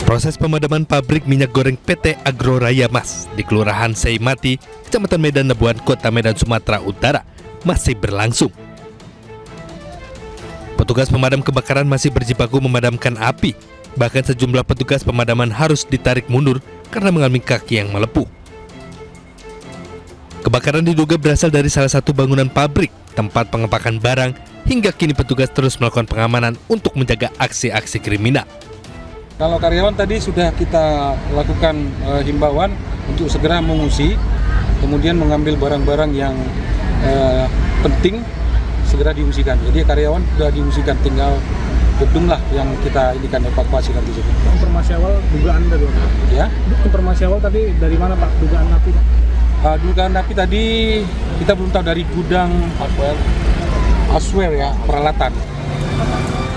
Proses pemadaman pabrik minyak goreng PT Agroraya Mas di Kelurahan Seimati, Kecamatan Medan Nebuan, Kota Medan, Sumatera Utara masih berlangsung. Petugas pemadam kebakaran masih berjibaku memadamkan api. Bahkan sejumlah petugas pemadaman harus ditarik mundur karena mengalami kaki yang melepuh. Kebakaran diduga berasal dari salah satu bangunan pabrik, tempat pengepakan barang, hingga kini petugas terus melakukan pengamanan untuk menjaga aksi-aksi kriminal. Kalau karyawan tadi sudah kita lakukan himbauan untuk segera mengungsi, kemudian mengambil barang-barang yang penting segera diungsikan. Jadi karyawan sudah diungsikan, tinggal gedung lah yang kita indikan evakuasi nanti. Informasi awal dugaan dari mana? Ya. Informasi awal tadi dari mana Pak dugaan api? Dugaan api tadi kita belum tahu, dari gudang hardware ya, peralatan.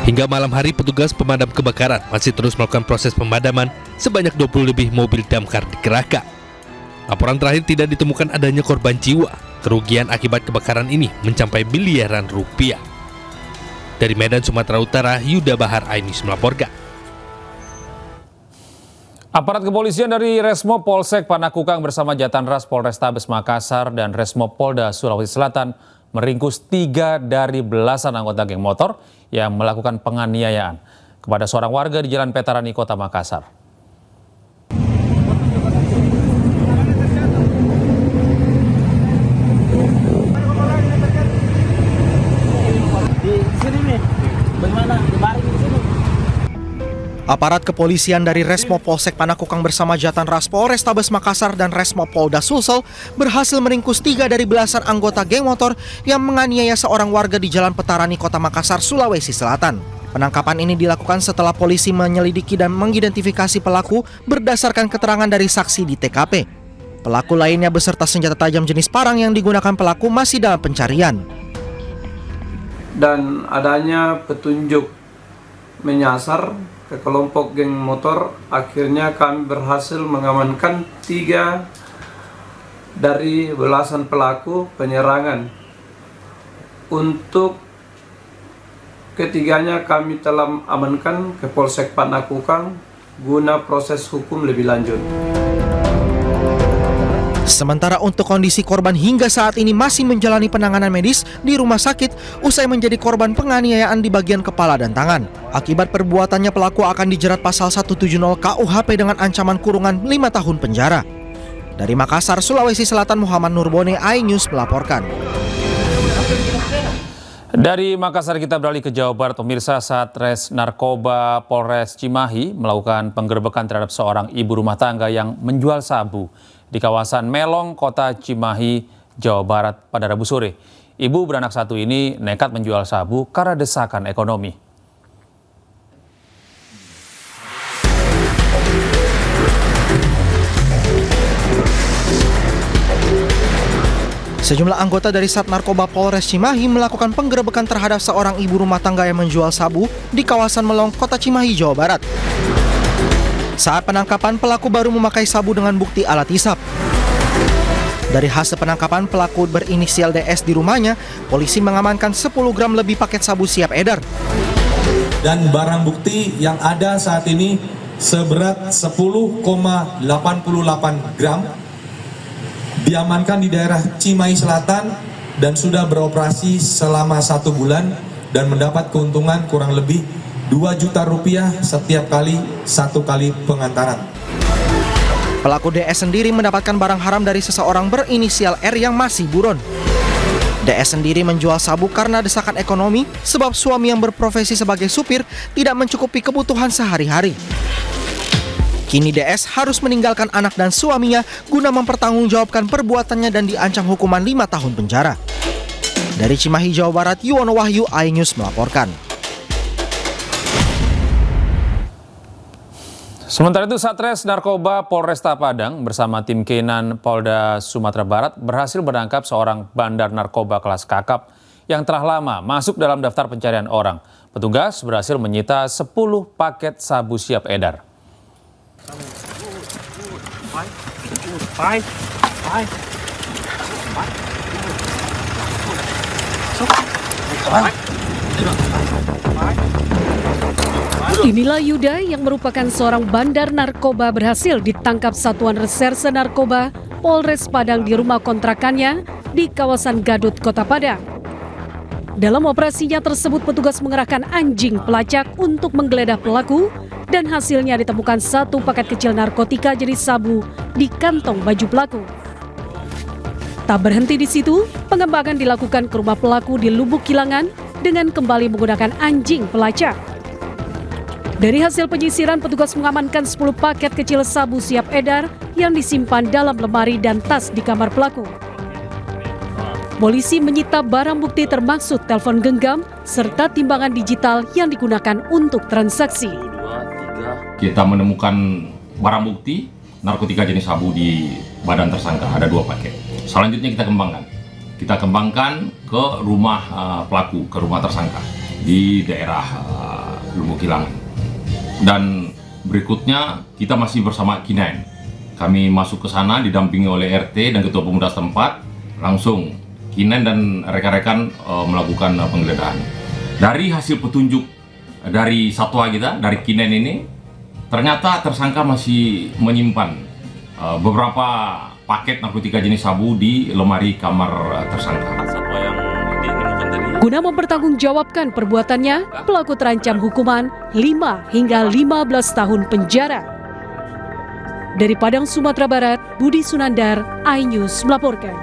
Hingga malam hari petugas pemadam kebakaran masih terus melakukan proses pemadaman, sebanyak 20 lebih mobil damkar dikerahkan. Laporan terakhir tidak ditemukan adanya korban jiwa. Kerugian akibat kebakaran ini mencapai miliaran rupiah. Dari Medan, Sumatera Utara, Yuda Bahar, iNews melaporkan. Aparat kepolisian dari Resmo Polsek Panakukang bersama Jatanras Polrestabes Makassar dan Resmo Polda Sulawesi Selatan meringkus 3 dari belasan anggota geng motor yang melakukan penganiayaan kepada seorang warga di Jalan Petarani, Kota Makassar. Aparat kepolisian dari Resmo Polsek Panakukang bersama Jatanras Polrestabes Makassar dan Resmo Polda Sulsel berhasil meringkus 3 dari belasan anggota geng motor yang menganiaya seorang warga di Jalan Petarani, Kota Makassar, Sulawesi Selatan. Penangkapan ini dilakukan setelah polisi menyelidiki dan mengidentifikasi pelaku berdasarkan keterangan dari saksi di TKP. Pelaku lainnya beserta senjata tajam jenis parang yang digunakan pelaku masih dalam pencarian. Dan adanya petunjuk menyasar ke kelompok geng motor, akhirnya kami berhasil mengamankan 3 dari belasan pelaku penyerangan. Untuk ketiganya kami telah amankan ke Polsek Panakukang guna proses hukum lebih lanjut. Sementara untuk kondisi korban hingga saat ini masih menjalani penanganan medis di rumah sakit usai menjadi korban penganiayaan di bagian kepala dan tangan. Akibat perbuatannya pelaku akan dijerat pasal 170 KUHP dengan ancaman kurungan 5 tahun penjara. Dari Makassar, Sulawesi Selatan, Muhammad Nurbone, iNews melaporkan. Dari Makassar kita beralih ke Jawa Barat. Pemirsa, Satres Narkoba Polres Cimahi melakukan penggerebekan terhadap seorang ibu rumah tangga yang menjual sabu di kawasan Melong, Kota Cimahi, Jawa Barat pada Rabu sore. Ibu beranak satu ini nekat menjual sabu karena desakan ekonomi. Sejumlah anggota dari Sat Narkoba Polres Cimahi melakukan penggerebekan terhadap seorang ibu rumah tangga yang menjual sabu di kawasan Melong, Kota Cimahi, Jawa Barat. Saat penangkapan, pelaku baru memakai sabu dengan bukti alat hisap. Dari hasil penangkapan pelaku berinisial DS di rumahnya, polisi mengamankan 10 gram lebih paket sabu siap edar. Dan barang bukti yang ada saat ini seberat 10,88 gram diamankan di daerah Cimahi Selatan dan sudah beroperasi selama 1 bulan dan mendapat keuntungan kurang lebih 2 juta rupiah setiap kali 1 kali pengantaran. Pelaku DS sendiri mendapatkan barang haram dari seseorang berinisial R yang masih buron. DS sendiri menjual sabu karena desakan ekonomi sebab suami yang berprofesi sebagai supir tidak mencukupi kebutuhan sehari-hari. Kini DS harus meninggalkan anak dan suaminya guna mempertanggungjawabkan perbuatannya dan diancam hukuman 5 tahun penjara. Dari Cimahi, Jawa Barat, Yuwono Wahyu, iNews melaporkan. Sementara itu, Satres Narkoba Polresta Padang bersama tim K9 Polda Sumatera Barat berhasil menangkap seorang bandar narkoba kelas kakap yang telah lama masuk dalam daftar pencarian orang. Petugas berhasil menyita 10 paket sabu siap edar. Inilah Yuda yang merupakan seorang bandar narkoba berhasil ditangkap Satuan Reserse Narkoba Polres Padang di rumah kontrakannya di kawasan Gadut, Kota Padang. Dalam operasinya tersebut petugas mengerahkan anjing pelacak untuk menggeledah pelaku dan hasilnya ditemukan 1 paket kecil narkotika jenis sabu di kantong baju pelaku. Tak berhenti di situ, pengembangan dilakukan ke rumah pelaku di Lubuk Kilangan dengan kembali menggunakan anjing pelacak. Dari hasil penyisiran, petugas mengamankan 10 paket kecil sabu siap edar yang disimpan dalam lemari dan tas di kamar pelaku. Polisi menyita barang bukti termasuk telepon genggam serta timbangan digital yang digunakan untuk transaksi. Kita menemukan barang bukti narkotika jenis sabu di badan tersangka, ada 2 paket. Selanjutnya kita kembangkan ke rumah pelaku, ke rumah tersangka di daerah Lubuk Kilangan. Dan berikutnya kita masih bersama K9. Kami masuk ke sana didampingi oleh RT dan Ketua Pemuda setempat. Langsung K9 dan rekan-rekan melakukan penggeledahan. Dari hasil petunjuk dari satwa kita, dari K9 ini, ternyata tersangka masih menyimpan beberapa paket narkotika jenis sabu di lemari kamar tersangka. Guna mempertanggungjawabkan perbuatannya, pelaku terancam hukuman 5 hingga 15 tahun penjara. Dari Padang, Sumatera Barat, Budi Sunandar, iNews melaporkan.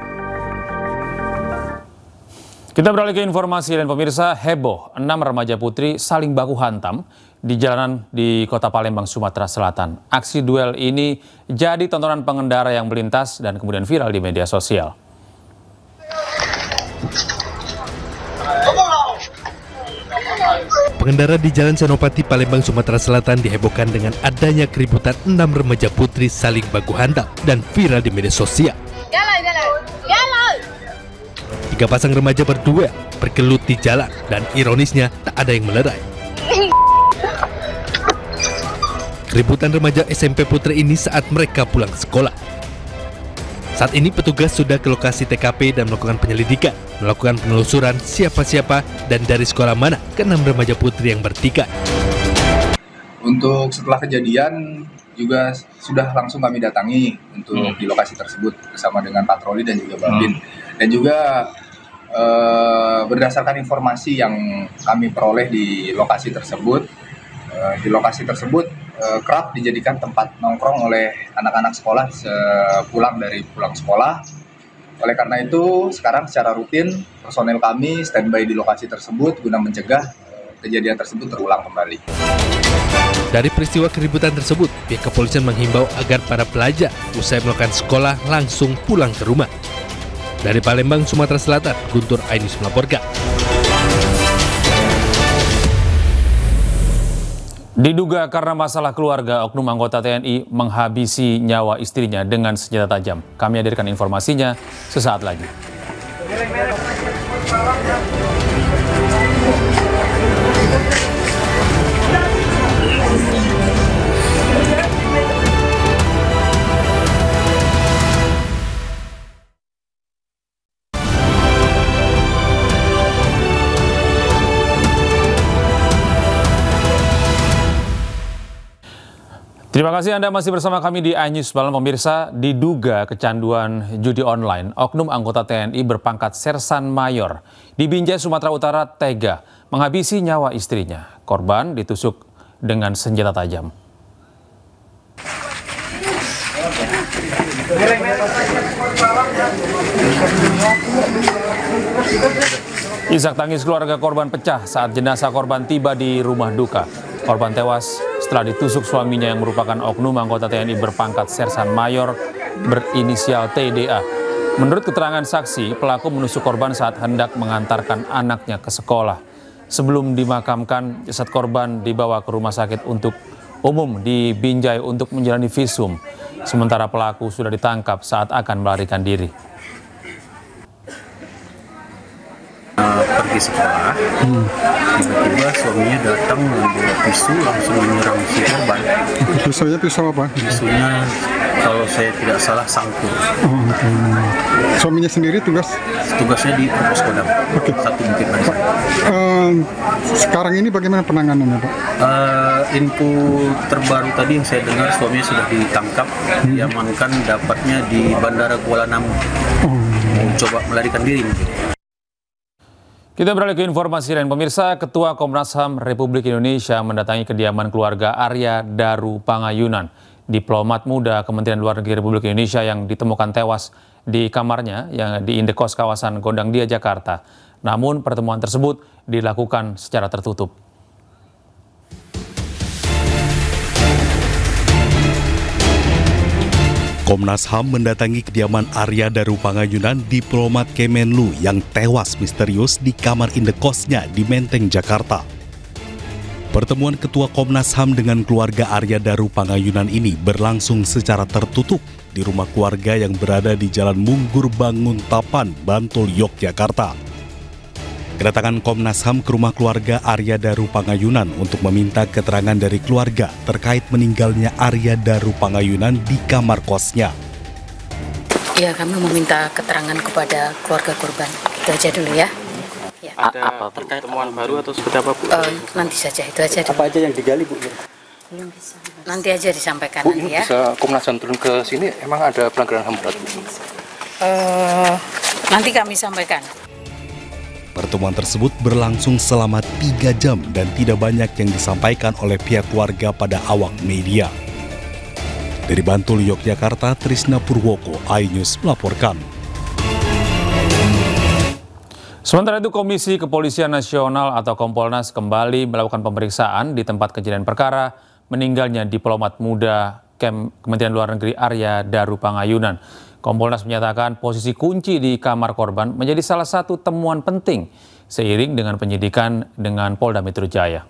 Kita beralih ke informasi dan pemirsa, heboh 6 remaja putri saling baku hantam di jalanan di Kota Palembang, Sumatera Selatan. Aksi duel ini jadi tontonan pengendara yang melintas dan kemudian viral di media sosial. Pengendara di Jalan Senopati, Palembang, Sumatera Selatan dihebohkan dengan adanya keributan 6 remaja putri saling baku hantam dan viral di media sosial. 3 pasang remaja berdua bergelut di jalan dan ironisnya tak ada yang melerai. Keributan remaja SMP putri ini saat mereka pulang ke sekolah. Saat ini petugas sudah ke lokasi TKP dan melakukan penyelidikan, melakukan penelusuran siapa-siapa dan dari sekolah mana ke-6 remaja putri yang bertikai. Untuk setelah kejadian juga sudah langsung kami datangi untuk di lokasi tersebut bersama dengan patroli dan juga Babin. Dan juga berdasarkan informasi yang kami peroleh di lokasi tersebut, kerap dijadikan tempat nongkrong oleh anak-anak sekolah pulang sekolah. Oleh karena itu, sekarang secara rutin personel kami standby di lokasi tersebut guna mencegah kejadian tersebut terulang kembali. Dari peristiwa keributan tersebut, pihak kepolisian menghimbau agar para pelajar usai melakukan sekolah langsung pulang ke rumah. Dari Palembang, Sumatera Selatan, Guntur, iNews melaporkan. Diduga karena masalah keluarga, oknum anggota TNI menghabisi nyawa istrinya dengan senjata tajam. Kami hadirkan informasinya sesaat lagi. Terima kasih Anda masih bersama kami di iNews Malam. Pemirsa, diduga kecanduan judi online, oknum anggota TNI berpangkat Sersan Mayor di Binjai, Sumatera Utara tega menghabisi nyawa istrinya. Korban ditusuk dengan senjata tajam. Isak tangis keluarga korban pecah saat jenazah korban tiba di rumah duka. Korban tewas setelah ditusuk suaminya yang merupakan oknum anggota TNI berpangkat Sersan Mayor berinisial TDA. Menurut keterangan saksi, pelaku menusuk korban saat hendak mengantarkan anaknya ke sekolah. Sebelum dimakamkan, jasad korban dibawa ke rumah sakit untuk umum di Binjai untuk menjalani visum. Sementara pelaku sudah ditangkap saat akan melarikan diri. Pergi sekolah, tiba-tiba suaminya datang membawa pisau langsung menyerang si korban. Pisaunya pisau apa? Pisaunya Kalau saya tidak salah Sangkur. Suaminya sendiri Tugasnya di Pos Kodam. Oke. Satu bukit barisan. Sekarang ini bagaimana penanganannya, Pak? Info terbaru tadi yang saya dengar suaminya sudah ditangkap, diamankan, dapatnya di Bandara Kuala Namu. Mau coba melarikan diri mungkin. Kita beralih ke informasi lain. Pemirsa, Ketua Komnas HAM Republik Indonesia mendatangi kediaman keluarga Arya Daru Pangayunan, diplomat muda Kementerian Luar Negeri Republik Indonesia yang ditemukan tewas di kamarnya yang di indekos kawasan Gondang Dia, Jakarta. Namun pertemuan tersebut dilakukan secara tertutup. Komnas HAM mendatangi kediaman Arya Daru Pangayunan, diplomat Kemenlu yang tewas misterius di kamar indekosnya di Menteng, Jakarta. Pertemuan Ketua Komnas HAM dengan keluarga Arya Daru Pangayunan ini berlangsung secara tertutup di rumah keluarga yang berada di Jalan Munggur Banguntapan, Bantul, Yogyakarta. Kedatangan Komnas HAM ke rumah keluarga Arya Daru Pangayunan untuk meminta keterangan dari keluarga terkait meninggalnya Arya Daru Pangayunan di kamar kosnya. Ya, kami meminta keterangan kepada keluarga korban. Itu aja dulu ya. Ya. Ada pertemuan baru atau seperti apa, Bu? Nanti saja, itu aja dulu. Apa aja yang digali, Bu? Belum bisa. Nanti aja disampaikan Bu, nanti ini ya. bisa Komnas HAM turun ke sini, emang ada pelanggaran HAM berat, Bu? Nanti kami sampaikan. Pertemuan tersebut berlangsung selama 3 jam dan tidak banyak yang disampaikan oleh pihak keluarga pada awak media. Dari Bantul, Yogyakarta, Trisna Purwoko, iNews melaporkan. Sementara itu, Komisi Kepolisian Nasional atau Kompolnas kembali melakukan pemeriksaan di tempat kejadian perkara meninggalnya diplomat muda Kementerian Luar Negeri Arya Daru Pangayunan. Kompolnas menyatakan posisi kunci di kamar korban menjadi salah satu temuan penting seiring dengan penyidikan dengan Polda Metro Jaya.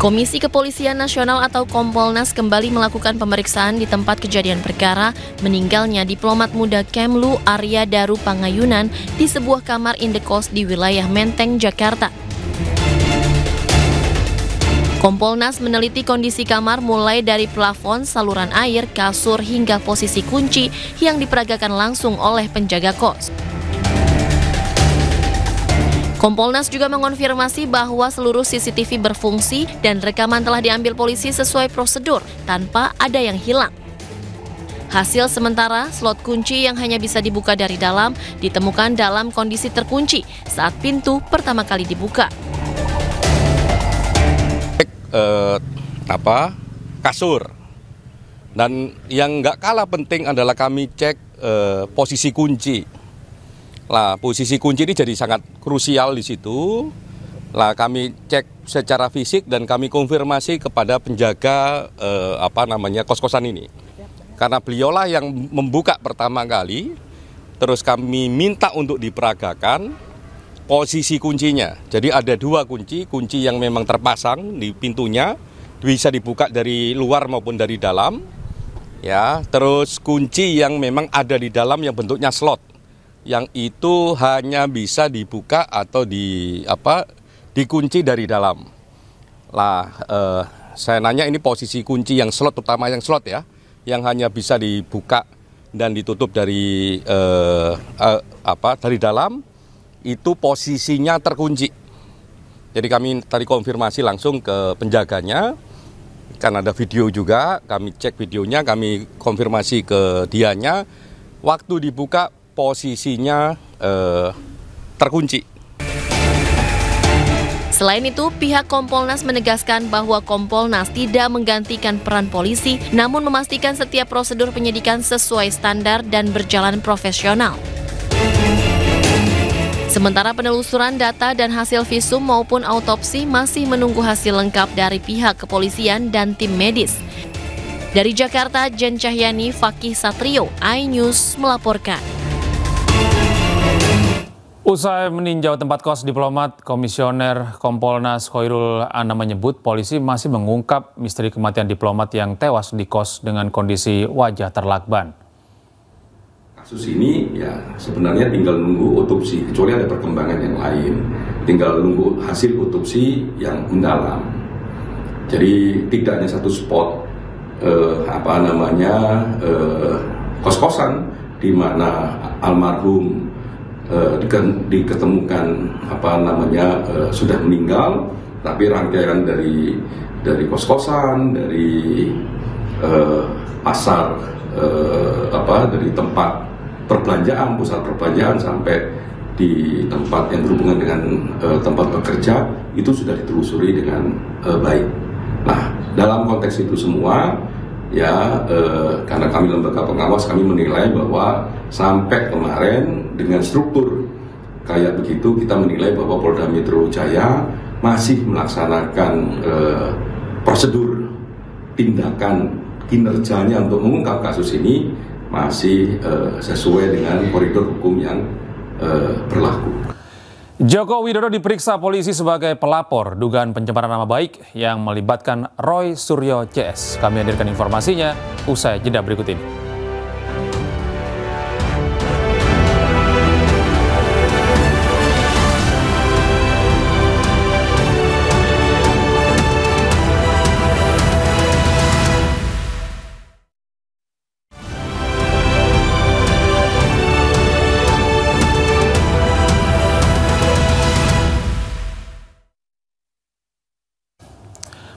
Komisi Kepolisian Nasional atau Kompolnas kembali melakukan pemeriksaan di tempat kejadian perkara meninggalnya diplomat muda Kemlu Arya Daru Pangayunan di sebuah kamar indekos di wilayah Menteng, Jakarta. Kompolnas meneliti kondisi kamar mulai dari plafon, saluran air, kasur hingga posisi kunci yang diperagakan langsung oleh penjaga kos. Kompolnas juga mengonfirmasi bahwa seluruh CCTV berfungsi dan rekaman telah diambil polisi sesuai prosedur tanpa ada yang hilang. Hasil sementara, slot kunci yang hanya bisa dibuka dari dalam ditemukan dalam kondisi terkunci saat pintu pertama kali dibuka. Kasur. Dan yang nggak kalah penting adalah kami cek posisi kunci. Lah, posisi kunci ini jadi sangat krusial di situ. Lah, kami cek secara fisik dan kami konfirmasi kepada penjaga kos-kosan ini. Karena beliaulah yang membuka pertama kali, terus kami minta untuk diperagakan posisi kuncinya. Jadi ada 2 kunci yang memang terpasang di pintunya, bisa dibuka dari luar maupun dari dalam. Ya, terus kunci yang memang ada di dalam yang bentuknya slot. Yang itu hanya bisa dibuka atau dikunci dari dalam. Lah, saya nanya ini posisi kunci yang slot, terutama yang slot ya, yang hanya bisa dibuka dan ditutup dari dalam, itu posisinya terkunci. Jadi kami tadi konfirmasi langsung ke penjaganya, kan ada video juga, kami cek videonya, kami konfirmasi ke dianya, waktu dibuka posisinya terkunci. Selain itu, pihak Kompolnas menegaskan bahwa Kompolnas tidak menggantikan peran polisi, namun memastikan setiap prosedur penyidikan sesuai standar dan berjalan profesional. Sementara penelusuran data dan hasil visum maupun autopsi masih menunggu hasil lengkap dari pihak kepolisian dan tim medis. Dari Jakarta, Jen Cahyani, Fakih Satrio, iNews melaporkan. Usai meninjau tempat kos diplomat, Komisioner Kompolnas Khairul Anam menyebut polisi masih mengungkap misteri kematian diplomat yang tewas di kos dengan kondisi wajah terlakban. Kasus ini ya sebenarnya tinggal nunggu otopsi, kecuali ada perkembangan yang lain. Tinggal nunggu hasil otopsi yang mendalam. Jadi tidak hanya satu spot kos-kosan di mana almarhum diketemukan sudah meninggal, tapi rangkaian dari kos-kosan, dari pasar, dari tempat perbelanjaan, pusat perbelanjaan sampai di tempat yang berhubungan dengan tempat bekerja itu sudah ditelusuri dengan baik. Nah, dalam konteks itu semua ya karena kami lembaga pengawas, kami menilai bahwa sampai kemarin dengan struktur kayak begitu kita menilai bahwa Polda Metro Jaya masih melaksanakan prosedur tindakan kinerjanya untuk mengungkap kasus ini masih sesuai dengan koridor hukum yang berlaku. Joko Widodo diperiksa polisi sebagai pelapor dugaan pencemaran nama baik yang melibatkan Roy Suryo CS. Kami hadirkan informasinya usai jeda berikut ini.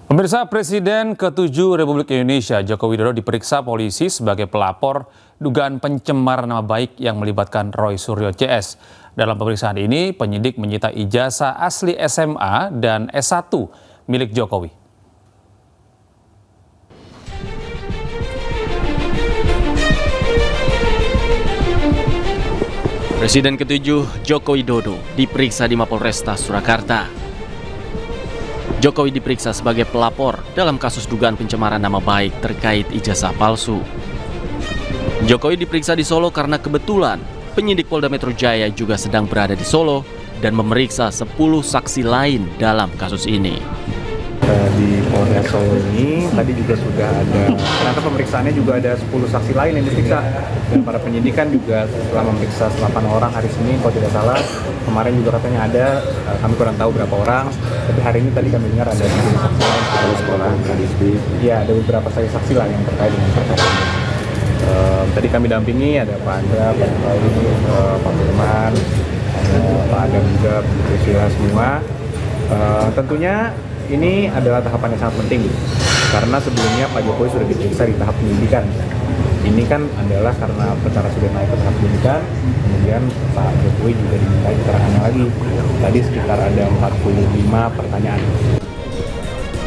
Pemirsa, Presiden ke-7 Republik Indonesia Joko Widodo diperiksa polisi sebagai pelapor dugaan pencemaran nama baik yang melibatkan Roy Suryo CS. Dalam pemeriksaan ini, penyidik menyita ijazah asli SMA dan S1 milik Jokowi. Presiden ke-7 Joko Widodo diperiksa di Mapolresta Surakarta. Jokowi diperiksa sebagai pelapor dalam kasus dugaan pencemaran nama baik terkait ijazah palsu. Jokowi diperiksa di Solo karena kebetulan penyidik Polda Metro Jaya juga sedang berada di Solo dan memeriksa 10 saksi lain dalam kasus ini. Di Polres Solo ini tadi juga sudah ada, ternyata pemeriksaannya juga ada 10 saksi lain yang diperiksa, dan para penyidik kan juga setelah memeriksa 8 orang hari Senin kalau tidak salah. Kemarin juga katanya ada, kami kurang tahu berapa orang, tapi hari ini tadi kami dengar ada 10 saksi lain. Ya, ada beberapa saksi lah yang terkait dengan perkara ini. Tadi kami dampingi ada Pak Andra, Pak Bayu, Pak Firman, Pak Adam juga, Bu Sila semua. Tentunya ini adalah tahapan yang sangat penting, karena sebelumnya Pak Jokowi sudah diperiksa di tahap penyidikan. Ini kan adalah karena perkara sudah naik ke tahap penyidikan, kemudian Pak Jokowi juga diminta keterangannya lagi. Tadi sekitar ada 45 pertanyaan.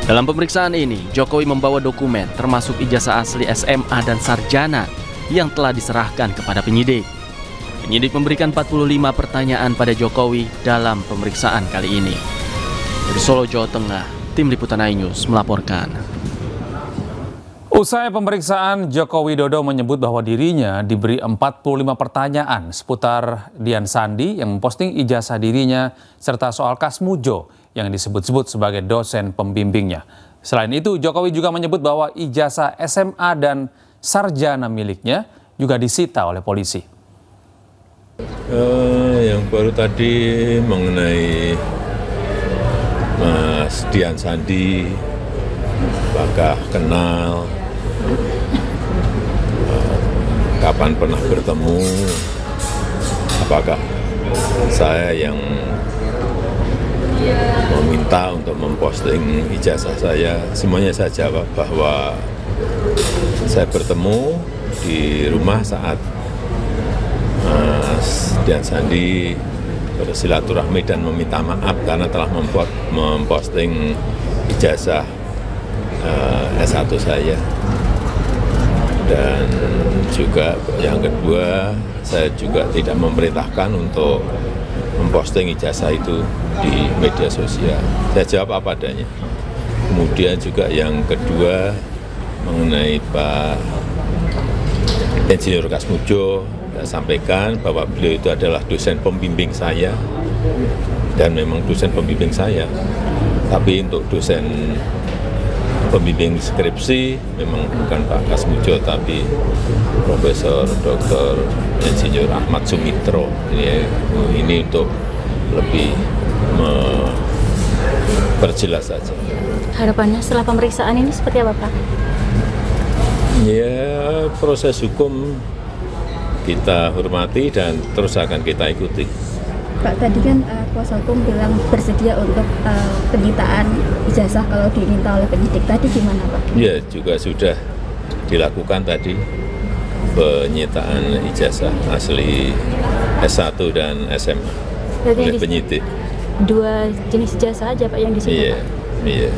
Dalam pemeriksaan ini, Jokowi membawa dokumen termasuk ijazah asli SMA dan sarjana yang telah diserahkan kepada penyidik. Penyidik memberikan 45 pertanyaan pada Jokowi dalam pemeriksaan kali ini. Dari Solo, Jawa Tengah, Tim Liputan iNews melaporkan. Usai pemeriksaan, Joko Widodo menyebut bahwa dirinya diberi 45 pertanyaan seputar Dian Sandi yang memposting ijazah dirinya serta soal Kasmujo yang disebut-sebut sebagai dosen pembimbingnya. Selain itu, Jokowi juga menyebut bahwa ijazah SMA dan sarjana miliknya juga disita oleh polisi. Yang baru tadi mengenai Mas Dian Sandi, apakah kenal, kapan pernah bertemu, apakah saya yang meminta untuk memposting ijazah saya. Semuanya saya jawab bahwa saya bertemu di rumah saat Mas Dian Sandi bersilaturahmi dan meminta maaf karena telah memposting ijazah S1 saya. Dan juga yang kedua, saya juga tidak memerintahkan untuk memposting ijazah itu di media sosial. Saya jawab apa adanya. Kemudian juga yang kedua mengenai Pak Insinyur Kasmujo, saya sampaikan bahwa beliau itu adalah dosen pembimbing saya, dan memang dosen pembimbing saya. Tapi untuk dosen pembimbing skripsi memang bukan Pak Kasmujo tapi Profesor Dr. Insinyur Ahmad Sumitro. Ini untuk lebih memperjelas saja. Harapannya setelah pemeriksaan ini seperti apa, Pak? Ya, proses hukum kita hormati dan terus akan kita ikuti. Pak, tadi kan kuasa hukum bilang bersedia untuk penyitaan ijazah kalau diminta oleh penyidik. Tadi gimana, Pak? Ya, juga sudah dilakukan tadi penyitaan ijazah asli S1 dan SMA oleh penyidik. 2 jenis ijazah aja, Pak, yang disebut? Iya.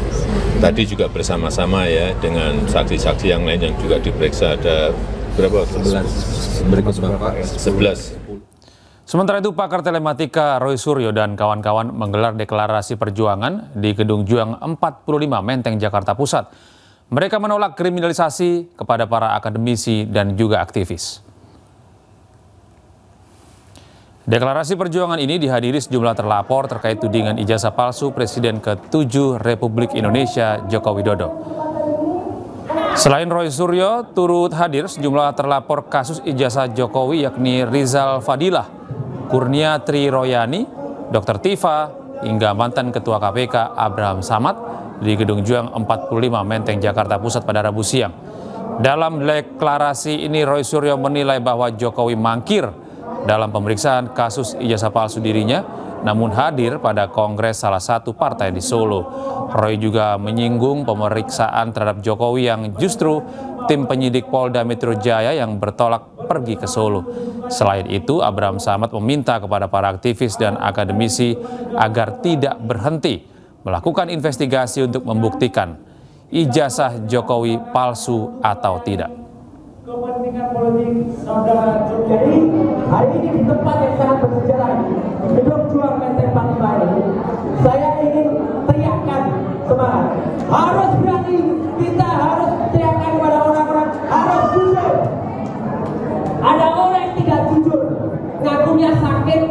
Tadi juga bersama-sama ya dengan saksi-saksi yang lain yang juga diperiksa, ada berapa? 11. Berikut Bapak. 11. Sementara itu, pakar telematika Roy Suryo dan kawan-kawan menggelar deklarasi perjuangan di Gedung Juang 45 Menteng, Jakarta Pusat. Mereka menolak kriminalisasi kepada para akademisi dan juga aktivis. Deklarasi perjuangan ini dihadiri sejumlah terlapor terkait tudingan ijazah palsu Presiden ke-7 Republik Indonesia Joko Widodo. Selain Roy Suryo, turut hadir sejumlah terlapor kasus ijazah Jokowi yakni Rizal Fadilah, Kurnia Tri Royani, Dr. Tifa, hingga mantan Ketua KPK Abraham Samad di Gedung Juang 45 Menteng, Jakarta Pusat pada Rabu siang. Dalam deklarasi ini, Roy Suryo menilai bahwa Jokowi mangkir dalam pemeriksaan kasus ijazah palsu dirinya, namun hadir pada kongres salah satu partai di Solo. Roy juga menyinggung pemeriksaan terhadap Jokowi yang justru tim penyidik Polda Metro Jaya yang bertolak pergi ke Solo. Selain itu, Abraham Samad meminta kepada para aktivis dan akademisi agar tidak berhenti melakukan investigasi untuk membuktikan ijazah Jokowi palsu atau tidak. Kepentingan politik saudara Jokowi hari ini di tempat yang sangat bersejarah ini, Gedung Juang Menteng 45 ini, saya ingin teriakkan semangat. Harus berani, kita harus teriakkan kepada orang-orang, harus jujur. Ada orang yang tidak jujur, ngakunya sakit,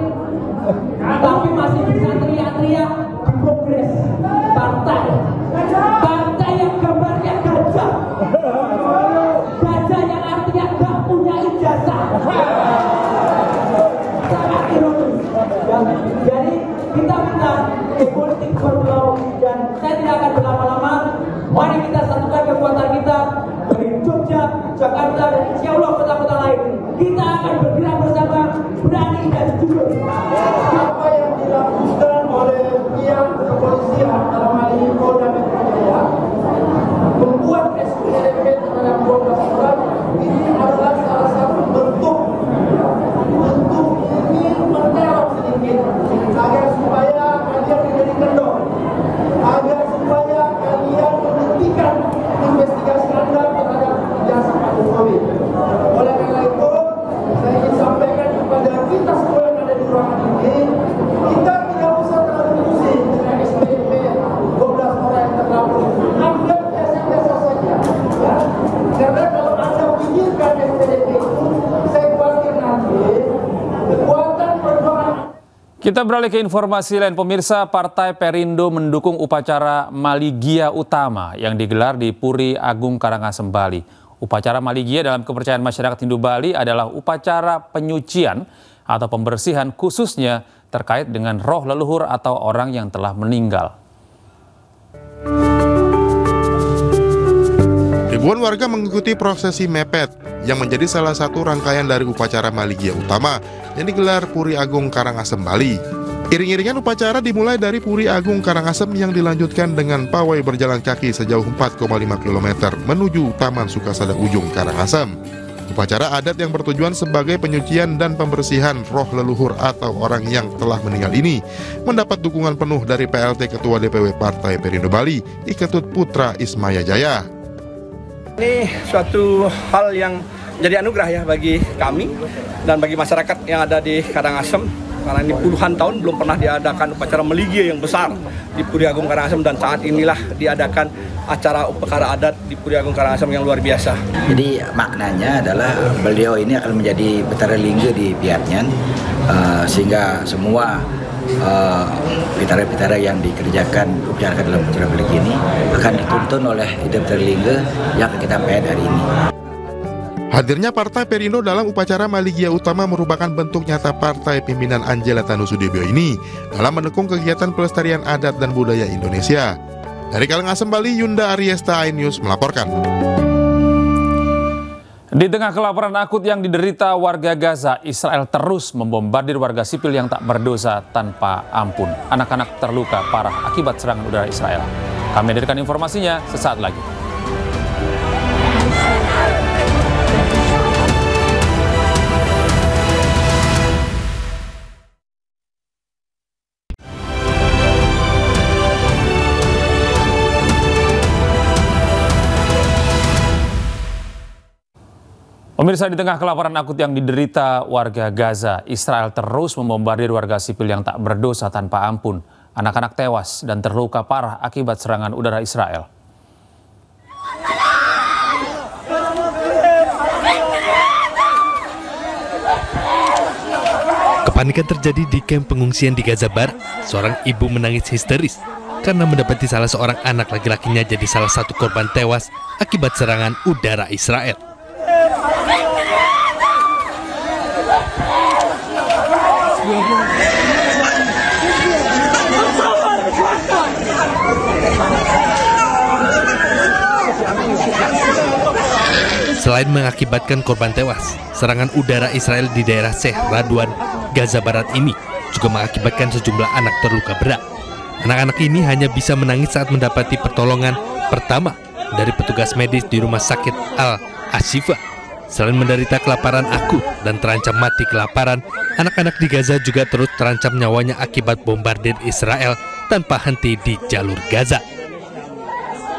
tapi masih bisa teriak-teriak di kongres partai. Partai yang gambarnya gajah. Gajah yang artinya gak punya ijazah. Sangat ironis. Jadi kita minta politik berpulau dan saya tidak akan berlama-lama. Mari kita satukan kekuatan kita dari Jogja, Jakarta, dan insya Allah kota-kota lain. Kita akan bergerak bersama, berani dan jujur. Apa yang dilakukan oleh pihak kepolisian dalam hal ini Polda Metro Jaya membuat SPDP terhadap 12 orang ini adalah salah satu bentuk ingin meneror sedikit agar supaya kalian menjadi kendor, agar supaya kalian menghentikan investigasi Anda terhadap ijazah Pak Jokowi. Oleh karena itu, saya ingin sampaikan kepada kita semua yang ada di ruangan ini, kita tidak usah terlalu pusing dengan SPDP 12 orang yang terlapor. Anggap biasa-biasa saja. Ya. Karena kalau Anda pikirkan SPDP itu, saya khawatir nanti kekuatan perjuangan. Kita beralih ke informasi lain, pemirsa. Partai Perindo mendukung upacara Maligia Utama yang digelar di Puri Agung Karangasem, Bali. Upacara Maligia dalam kepercayaan masyarakat Hindu Bali adalah upacara penyucian atau pembersihan khususnya terkait dengan roh leluhur atau orang yang telah meninggal. Ribuan warga mengikuti prosesi mepet yang menjadi salah satu rangkaian dari upacara Maligia Utama yang digelar Puri Agung Karangasem, Bali. Iring-iringan upacara dimulai dari Puri Agung Karangasem yang dilanjutkan dengan pawai berjalan kaki sejauh 4,5 km menuju Taman Sukasada Ujung Karangasem. Upacara adat yang bertujuan sebagai penyucian dan pembersihan roh leluhur atau orang yang telah meninggal ini mendapat dukungan penuh dari PLT Ketua DPW Partai Perindo Bali, Iketut Putra Ismaya Jaya. Ini suatu hal yang jadi anugerah ya bagi kami dan bagi masyarakat yang ada di Karangasem. Karena ini puluhan tahun belum pernah diadakan upacara Maligia yang besar di Puri Agung Karangasem, dan saat inilah diadakan acara upacara adat di Puri Agung Karangasem yang luar biasa. Jadi maknanya adalah beliau ini akan menjadi Betara Lingga di Piatnyan, sehingga semua pitara-pitara yang dikerjakan dalam upacara Maligi ini akan dituntun oleh Ida Terlingga yang kita PN hari ini. Hadirnya Partai Perindo dalam upacara Maligia Utama merupakan bentuk nyata Partai pimpinan Angela Tanusudibyo ini dalam mendukung kegiatan pelestarian adat dan budaya Indonesia. Dari Karangasem, Bali, Yunda Ariesta, iNews melaporkan. Di tengah kelaparan akut yang diderita warga Gaza, Israel terus membombardir warga sipil yang tak berdosa tanpa ampun. Anak-anak terluka parah akibat serangan udara Israel. Kami hadirkan informasinya sesaat lagi. Pemirsa, di tengah kelaparan akut yang diderita warga Gaza, Israel terus membombardir warga sipil yang tak berdosa tanpa ampun. Anak-anak tewas dan terluka parah akibat serangan udara Israel. Kepanikan terjadi di kamp pengungsian di Gaza Barat. Seorang ibu menangis histeris karena mendapati salah seorang anak laki-lakinya jadi salah satu korban tewas akibat serangan udara Israel. Selain mengakibatkan korban tewas, serangan udara Israel di daerah Sheikh Radwan, Gaza Barat ini juga mengakibatkan sejumlah anak terluka berat. Anak-anak ini hanya bisa menangis saat mendapati pertolongan pertama dari petugas medis di Rumah Sakit Al-Ashifa. Selain menderita kelaparan akut dan terancam mati kelaparan, anak-anak di Gaza juga terus terancam nyawanya akibat bombardir Israel tanpa henti di jalur Gaza.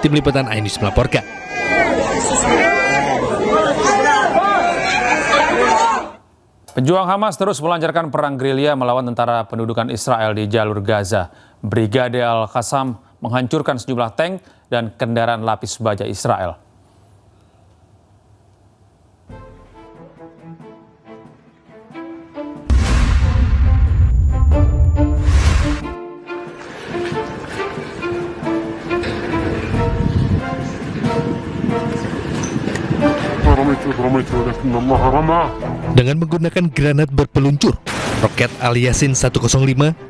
Tim Liputan iNews melaporkan. Pejuang Hamas terus melancarkan perang gerilya melawan tentara pendudukan Israel di jalur Gaza. Brigade Al-Qassam menghancurkan sejumlah tank dan kendaraan lapis baja Israel. Dengan menggunakan granat berpeluncur, roket Al-Yasin 105,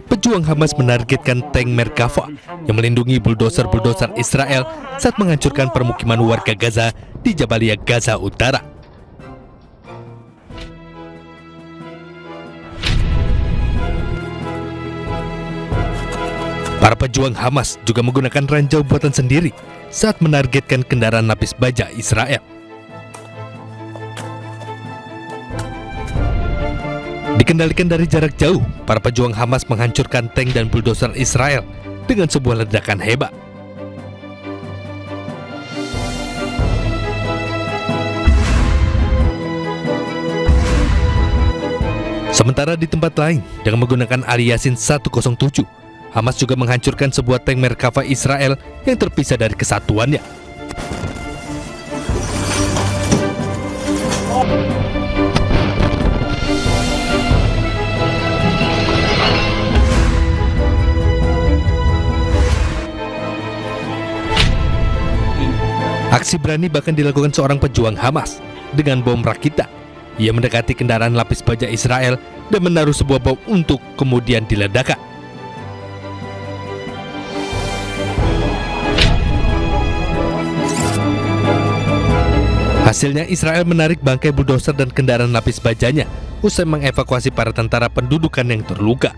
pejuang Hamas menargetkan tank Merkava yang melindungi buldoser-buldoser Israel saat menghancurkan permukiman warga Gaza di Jabalia, Gaza Utara. Para pejuang Hamas juga menggunakan ranjau buatan sendiri saat menargetkan kendaraan lapis baja Israel. Dikendalikan dari jarak jauh, para pejuang Hamas menghancurkan tank dan buldoser Israel dengan sebuah ledakan hebat. Sementara di tempat lain, dengan menggunakan Al-Yasin 107, Hamas juga menghancurkan sebuah tank Merkava Israel yang terpisah dari kesatuannya. Aksi berani bahkan dilakukan seorang pejuang Hamas dengan bom rakitan. Ia mendekati kendaraan lapis baja Israel dan menaruh sebuah bom untuk kemudian diledakkan. Hasilnya Israel menarik bangkai buldoser dan kendaraan lapis bajanya usai mengevakuasi para tentara pendudukan yang terluka.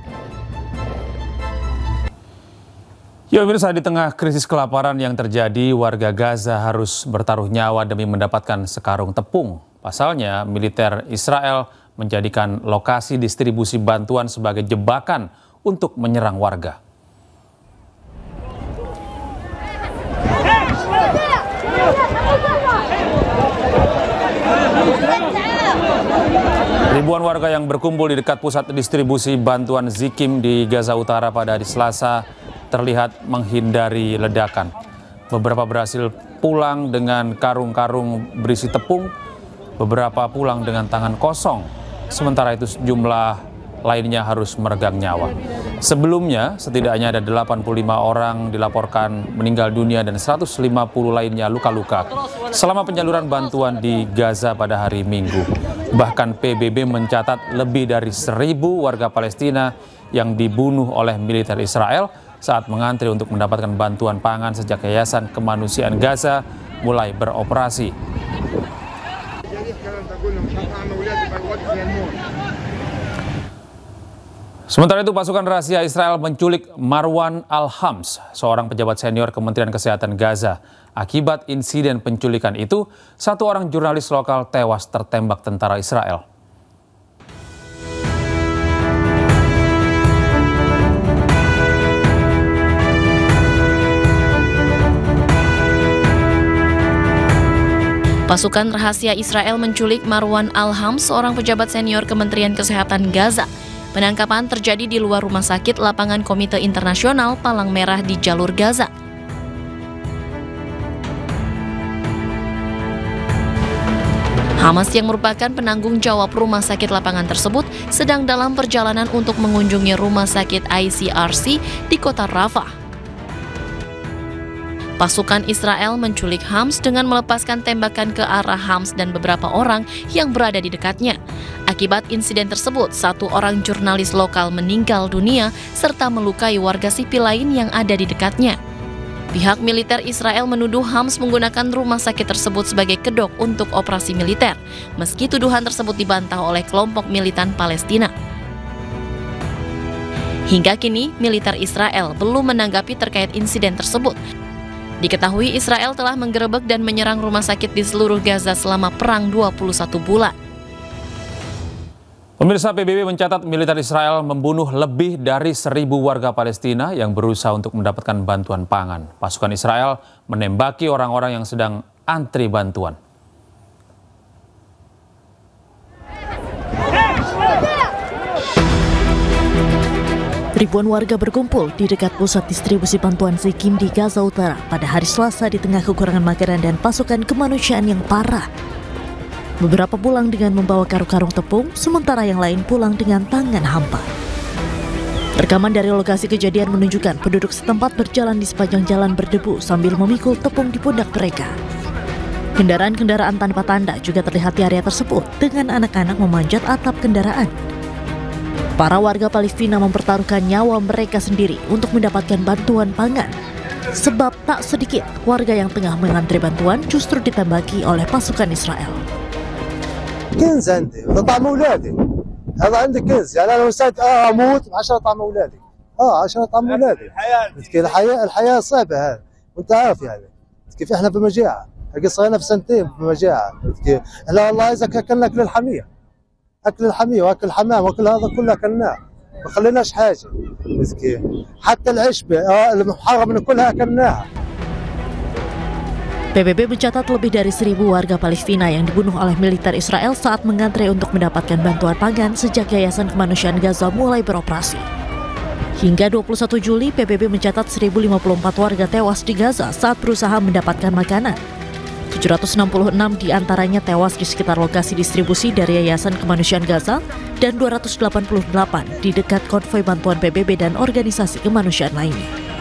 Ya pemirsa, di tengah krisis kelaparan yang terjadi, warga Gaza harus bertaruh nyawa demi mendapatkan sekarung tepung. Pasalnya, militer Israel menjadikan lokasi distribusi bantuan sebagai jebakan untuk menyerang warga. Ribuan warga yang berkumpul di dekat pusat distribusi bantuan Zikim di Gaza Utara pada hari Selasa terlihat menghindari ledakan. Beberapa berhasil pulang dengan karung-karung berisi tepung, beberapa pulang dengan tangan kosong. Sementara itu sejumlah lainnya harus meregang nyawa. Sebelumnya, setidaknya ada 85 orang dilaporkan meninggal dunia dan 150 lainnya luka-luka selama penyaluran bantuan di Gaza pada hari Minggu. Bahkan PBB mencatat lebih dari 1.000 warga Palestina yang dibunuh oleh militer Israel saat mengantri untuk mendapatkan bantuan pangan sejak Yayasan Kemanusiaan Gaza mulai beroperasi. Sementara itu, pasukan rahasia Israel menculik Marwan Al-Hams, seorang pejabat senior Kementerian Kesehatan Gaza. Akibat insiden penculikan itu, 1 orang jurnalis lokal tewas tertembak tentara Israel. Pasukan rahasia Israel menculik Marwan Al-Hams, seorang pejabat senior Kementerian Kesehatan Gaza. Penangkapan terjadi di luar rumah sakit lapangan Komite Internasional Palang Merah di jalur Gaza. Hamas yang merupakan penanggung jawab rumah sakit lapangan tersebut sedang dalam perjalanan untuk mengunjungi rumah sakit ICRC di kota Rafah. Pasukan Israel menculik Hams dengan melepaskan tembakan ke arah Hams dan beberapa orang yang berada di dekatnya. Akibat insiden tersebut, 1 orang jurnalis lokal meninggal dunia serta melukai warga sipil lain yang ada di dekatnya. Pihak militer Israel menuduh Hams menggunakan rumah sakit tersebut sebagai kedok untuk operasi militer, meski tuduhan tersebut dibantah oleh kelompok militan Palestina. Hingga kini, militer Israel belum menanggapi terkait insiden tersebut. Diketahui Israel telah menggerebek dan menyerang rumah sakit di seluruh Gaza selama perang 21 bulan. Pemirsa, PBB mencatat militer Israel membunuh lebih dari 1.000 warga Palestina yang berusaha untuk mendapatkan bantuan pangan. Pasukan Israel menembaki orang-orang yang sedang antri bantuan. Ribuan warga berkumpul di dekat pusat distribusi bantuan Zikim di Gaza Utara pada hari Selasa di tengah kekurangan makanan dan pasukan kemanusiaan yang parah. Beberapa pulang dengan membawa karung-karung tepung, sementara yang lain pulang dengan tangan hampa. Rekaman dari lokasi kejadian menunjukkan penduduk setempat berjalan di sepanjang jalan berdebu sambil memikul tepung di pundak mereka. Kendaraan-kendaraan tanpa tanda juga terlihat di area tersebut dengan anak-anak memanjat atap kendaraan. Para warga Palestina mempertaruhkan nyawa mereka sendiri untuk mendapatkan bantuan pangan. Sebab tak sedikit warga yang tengah mengantri bantuan justru ditembaki oleh pasukan Israel. كنز عندي طعم اولادي هذا عندي كنز يعني انا مستعد اموت عشان طعم اولادي عشان طعم اولادي الحياه صعبه هذه وانت عارف يعني كيف احنا في مجاعه صار لنا في 2 سنين في مجاعه احنا والله اذا اكلنا اكل الحميه واكل الحمام واكل هذا كله اكلناه ما خليناش حاجه حتى العشبه المحرم من كلها اكلناها. PBB mencatat lebih dari 1.000 warga Palestina yang dibunuh oleh militer Israel saat mengantre untuk mendapatkan bantuan pangan sejak Yayasan Kemanusiaan Gaza mulai beroperasi. Hingga 21 Juli, PBB mencatat 1.054 warga tewas di Gaza saat berusaha mendapatkan makanan. 766 diantaranya tewas di sekitar lokasi distribusi dari Yayasan Kemanusiaan Gaza dan 288 di dekat konvoi bantuan PBB dan organisasi kemanusiaan lainnya.